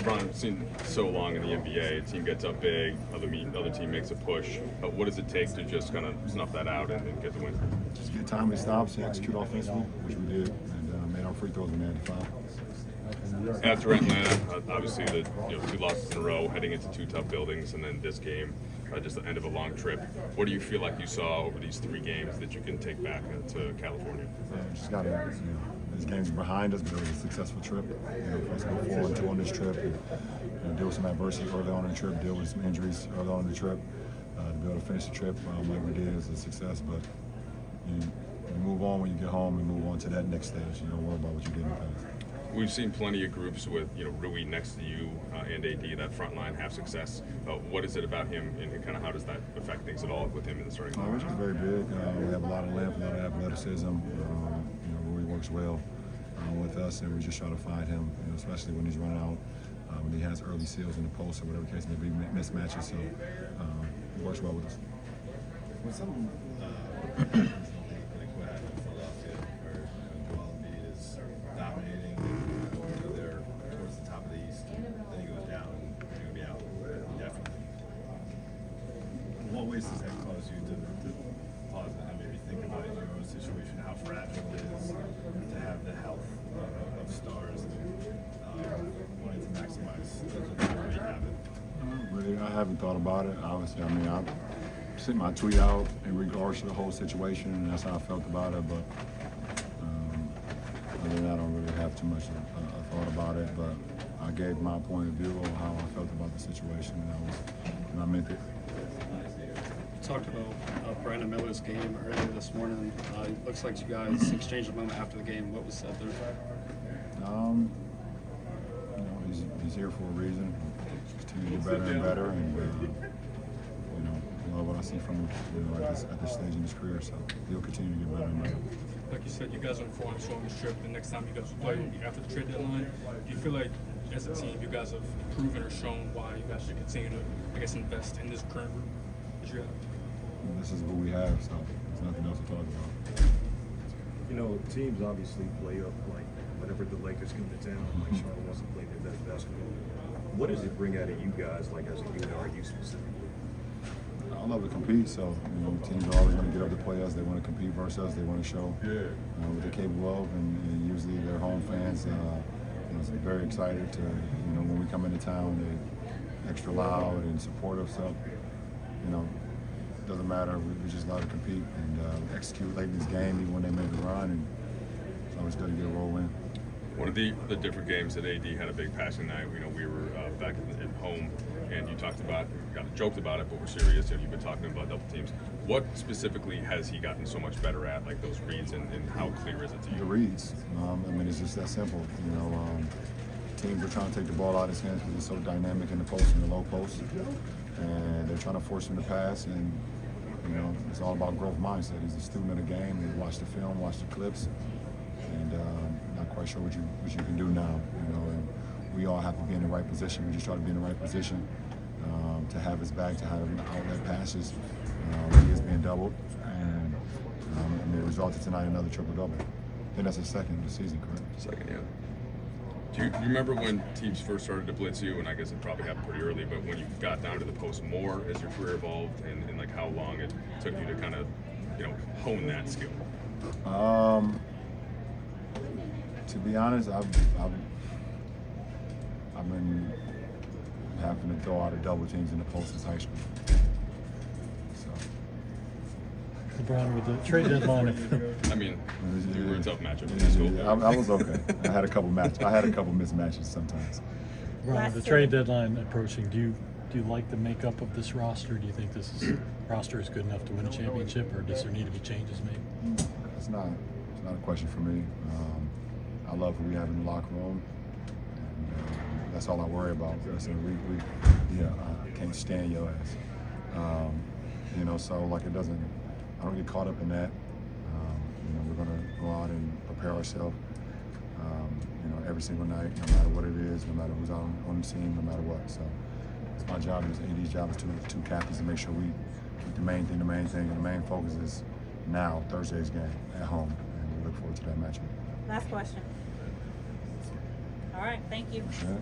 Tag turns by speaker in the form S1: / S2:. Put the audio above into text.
S1: LeBron, I've seen so long in the NBA. A team gets up big, other team makes a push. What does it take to just kind of snuff that out and get the win?
S2: Just get timely stops and execute offensively, which we did, and made our free throws and made the foul.
S1: After Atlanta, obviously the 2 losses in a row, heading into 2 tough buildings, and then this game, just the end of a long trip. What do you feel like you saw over these 3 games that you can take back to California?
S2: Just got to, these games are behind us, but it was a successful trip. For us to go 4-2 on this trip and deal with some adversity early on in the trip, deal with some injuries early on in the trip, to be able to finish the trip like we did is a success. But you move on when you get home and move on to that next stage. You don't worry about what you did in the past.
S1: We've seen plenty of groups with Rui next to you and AD, that front line, have success. What is it about him, and kind of how does that affect things at all with him in the starting lineup?
S2: Rich is very big. We have a lot of length, a lot of athleticism. Rui works well with us, and we just try to find him, especially when he's running out, when he has early seals in the post or whatever the case may be, mismatches. So he works well with us.
S3: When something like what happened in Philadelphia, where Joel Embiid is dominating, they're towards the top of the East, then he goes down and he's going to be out indefinitely. In what ways does that cause you to pause and maybe think about your own situation, how fragile it is to have the health of stars and wanting to maximize the time you have it?
S2: Really, I haven't thought about it. Obviously, I sent my tweet out in regards to the whole situation, and that's how I felt about it. But other than that, I don't really have too much thought about it. But I gave my point of view on how I felt about the situation, and I meant it.
S4: You talked about Brandon Miller's game earlier this morning. It looks like you guys exchanged a moment after the game. What was said there?
S2: He's here for a reason. Continue to get better and better, and love what I see from him at this stage in his career. So he'll continue to get better and better.
S5: Like you said, you guys are 4-2 on this trip. The next time you guys will play will be after the trade deadline. Do you feel like, as a team, you guys have proven or shown why you guys should continue to, invest in this current group that you have?
S2: This is what we have, so there's nothing else to talk about.
S6: Teams obviously play up like whenever the Lakers come to town, like Charlotte wants to play their best basketball. What does it bring out of you guys, like as a unit, or you specifically?
S2: I love to compete, so teams are always going to get up to play us. They want to compete versus us. They want to show what they're capable of, and usually their home fans very excited to when we come into town. They're extra loud and supportive. So doesn't matter. We just love to compete and execute late in this game, even when they make a run, and it's always good to get a roll in.
S1: One of the different games that AD had a big passing night. We were back at home, and you talked about, joked about it, but we're serious. You've been talking about double teams. What specifically has he gotten so much better at, like those reads, and how clear is it to you?
S2: The reads. It's just that simple. Teams are trying to take the ball out of his hands because he's so dynamic in the post and the low post, and they're trying to force him to pass. And it's all about growth mindset. He's a student of the game. He watched the film, watched the clips, and not quite sure what you can do now. And we all have to be in the right position. We just try to be in the right position to have his back, to have him outlet passes when he is being doubled, and it resulted tonight in another triple-double. I think that's his second of the season, correct?
S1: Second, yeah. Do you remember when teams first started to blitz you, and I guess it probably happened pretty early, but when you got down to the post more as your career evolved, and like how long it took you to kind of, hone that skill?
S2: To be honest, I've been having to throw out of double teams in the post since high school. So.
S7: LeBron with the trade deadline.
S1: You were a tough matchup in school.
S2: Yeah, I was okay. I had a couple mismatches sometimes.
S7: LeBron, the trade deadline approaching. Do you like the makeup of this roster? Do you think this roster is good enough to win a championship, or does there need to be changes made?
S2: It's not a question for me. I love who we have in the locker room, and that's all I worry about. Listen, I can't stand your ass. So like I don't get caught up in that. We're gonna go out and prepare ourselves. Every single night, no matter what it is, no matter who's on the team, no matter what. So it's my job, it's AD's job, is two captains to make sure we keep the main thing, and the main focus is now Thursday's game at home, and we look forward to that matchup.
S8: Last question. All right, thank you.
S2: Yeah.